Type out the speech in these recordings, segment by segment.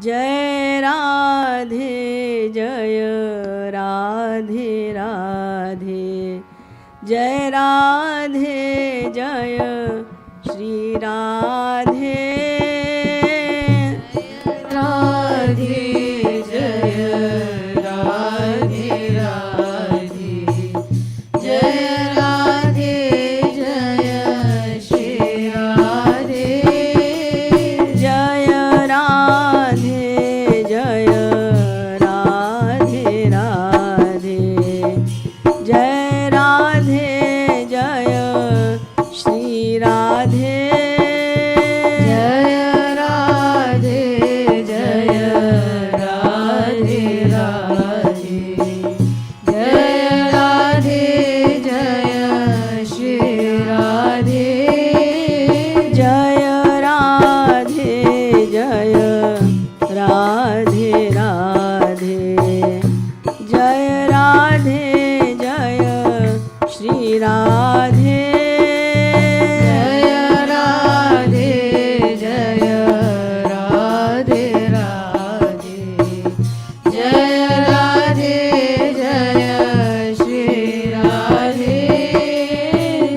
जय राधे जय राधे राधे, जय राधे जय श्री राधे, राधे जय राधे राधे, जय राधे जय श्री राधे, जय राधे जय राधे राधे, जय राधे जय श्री राधे, जय राधे जय राधे राधे, जय राधे जय श्री राधे, जय राधे जय राधे राधे, जय राधे जय श्री राधे, जय राधे जय राधे राधे, जय राधे जय श्री राधे,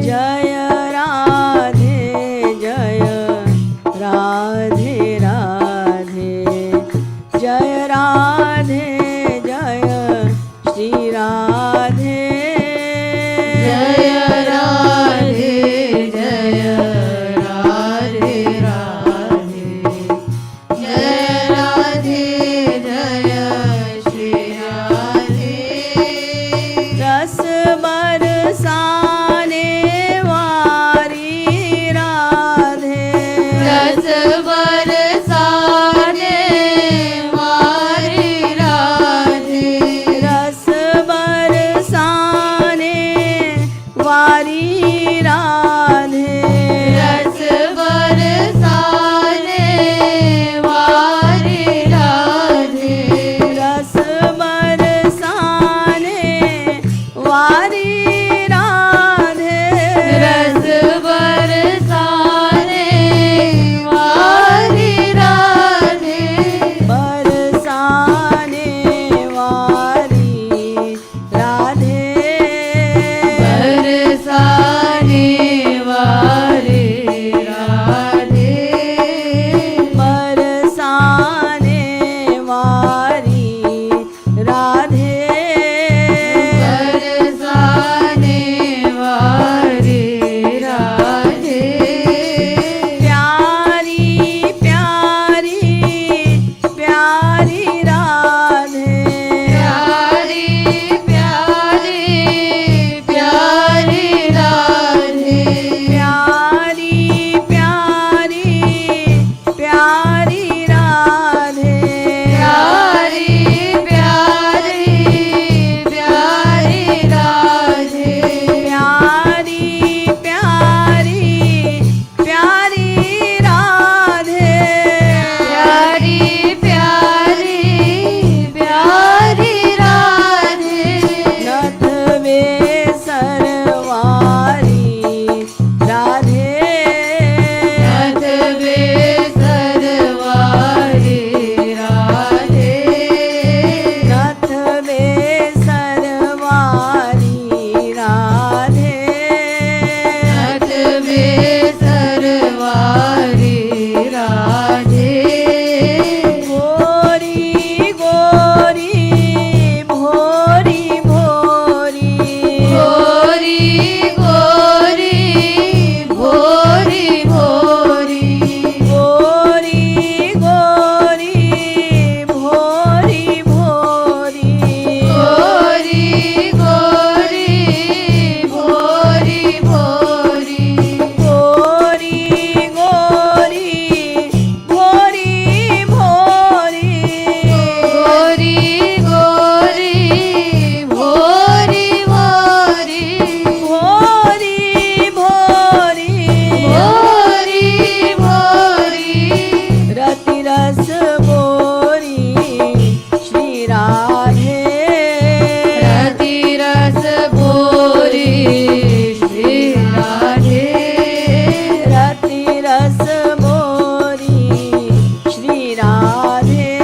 जय राधे जय राधे राधे, जय राधे जय श्री राधे, जय राधे जय राधे राधे, जय राधे जय श्री राधे, रस बरसाने वारी राधे, रस बरसाने वारी राधे, रस बरसाने वारी राधे, रस बरसाने वारी राधे, रस बरसाने वारी राधे, रस बरसाने वारी राधे, बरसाने वारी राधे, बरसाने वारी राधे, बरसाने वारी राधे, बरसाने वारी राधे, प्यारी प्यारी प्यारी राधे, प्यारी प्यारी प्यारी राधे, प्यारी प्यारी प्यारी राधे, प्यारी प्यारी प्यारी राधे, प्यारी प्यारी प्यारी राधे, प्यारी प्यारी प्यारी राधे, नथ वे सरवारी राधे, नथ वे सरवारी राधे, नथ वे सरवारी राधे, नथ वे सरवारी राधे, गोरी गोरी भोरी भोरी, गोरी गोरी भोरी भोरी, गोरी गोरी भोरी भोरी, गोरी गोरी भोरी भोरी, गोरी गोरी भोरी भोरी, गोरी गोरी भोरी भोरी, भोरी भोरी, भोरी भोरी, रति रस बोरी श्री राधे, रति रस भोरी श्री राधे, रति रस बोरी श्री राधे,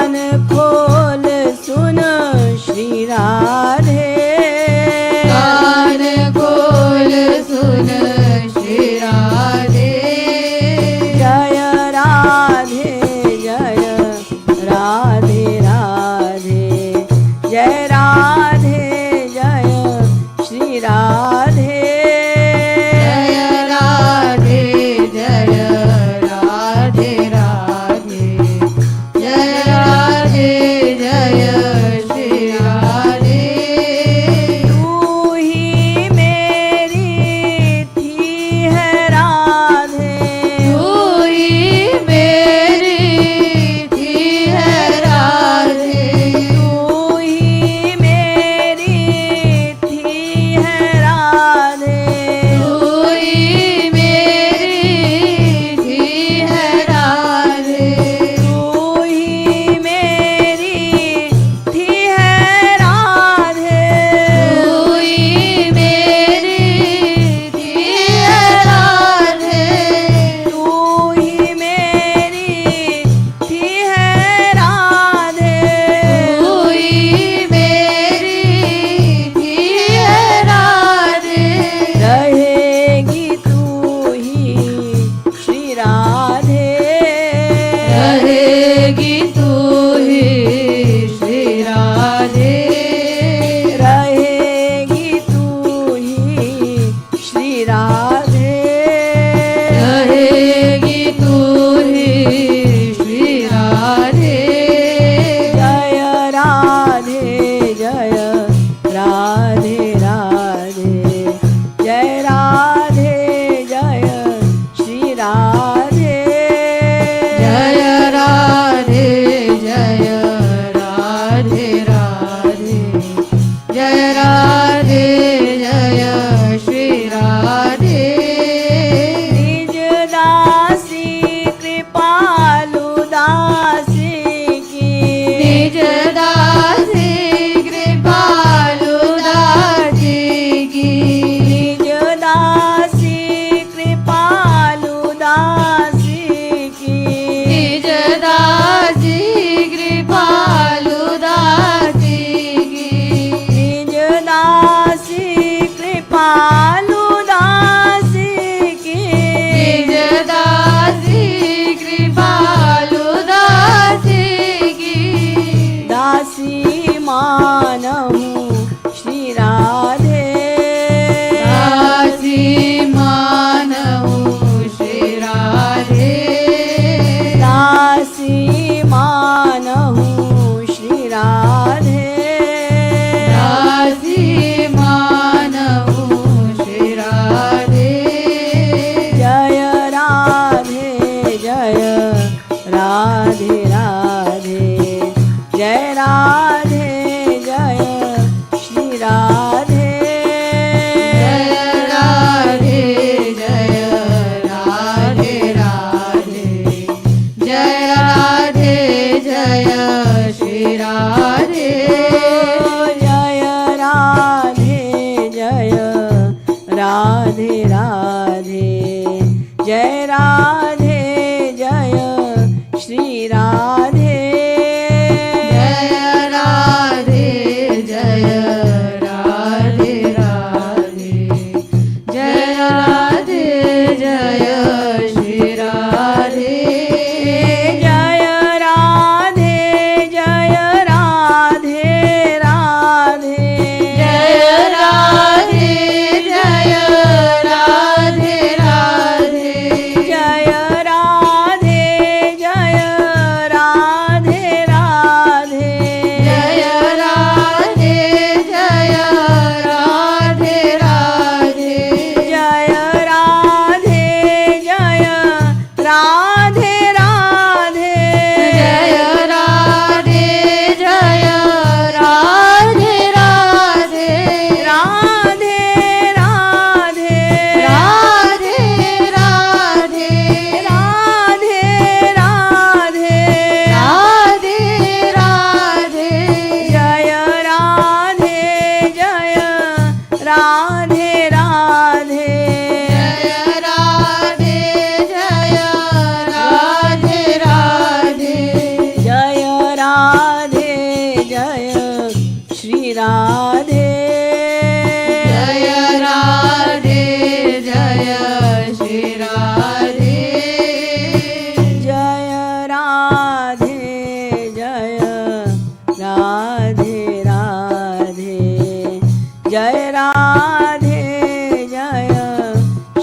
कान खोल सुन श्री राधे कान खोल सुन श्री राधे जय राधे जय राधे राधे जय राधे जय श्री राधे जय राधे जय राधे राधे जय राधे जय श्री राधे तू ही मेरी थी है राधे तू ही मेरी थी है राधे तू ही मेरी थी है राधे तू ही मेरी थी है राधे तू ही मेरी थी है राधे तू ही मेरी थी है राधे तू ही मेरी थी है राधे तू ही मेरी थी है राधे रहेगी तू ही श्री राधे रहेगी तू ही श्री राधे रहेगी तू ही श्री राधे रहेगी तू ही श्री राधे जय राधे जय राधे राधे जय राधे जय श्री राधे जय राधे जय राधे राधे जय राधे जय श्री राधे निज दासी कृपालु दासी की निज दासी कृपालु दासी की निज दासी कृपालु दासी की निज दासी कृपालु दासी की निज दासी कृपालु दासी की निज दासी कृपालु दासी की दासी मानहु श्री राधे दासी मानहु श्री राधे दासी मानहु श्री राधे दासी मानहु श्री राधे जय राधे जय राधे राधे जय राधे जय श्री राधे जय राधे जय राधे राधे जय राधे जय श्री राधे जय राधे जय राधे राधे जय राधे जय श्री राधे जय राधे जय राधे राधे जय राधे जय श्री राधे जय राधे जय राधे राधे जय श्री राधे जय राधे जय श्री राधे जय राधे जय राधे राधे जय राधे जय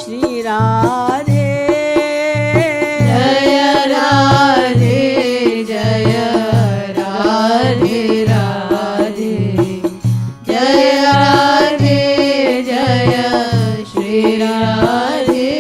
श्री राधे जय राधे जय राधे राधे जय राधे जय श्री राधे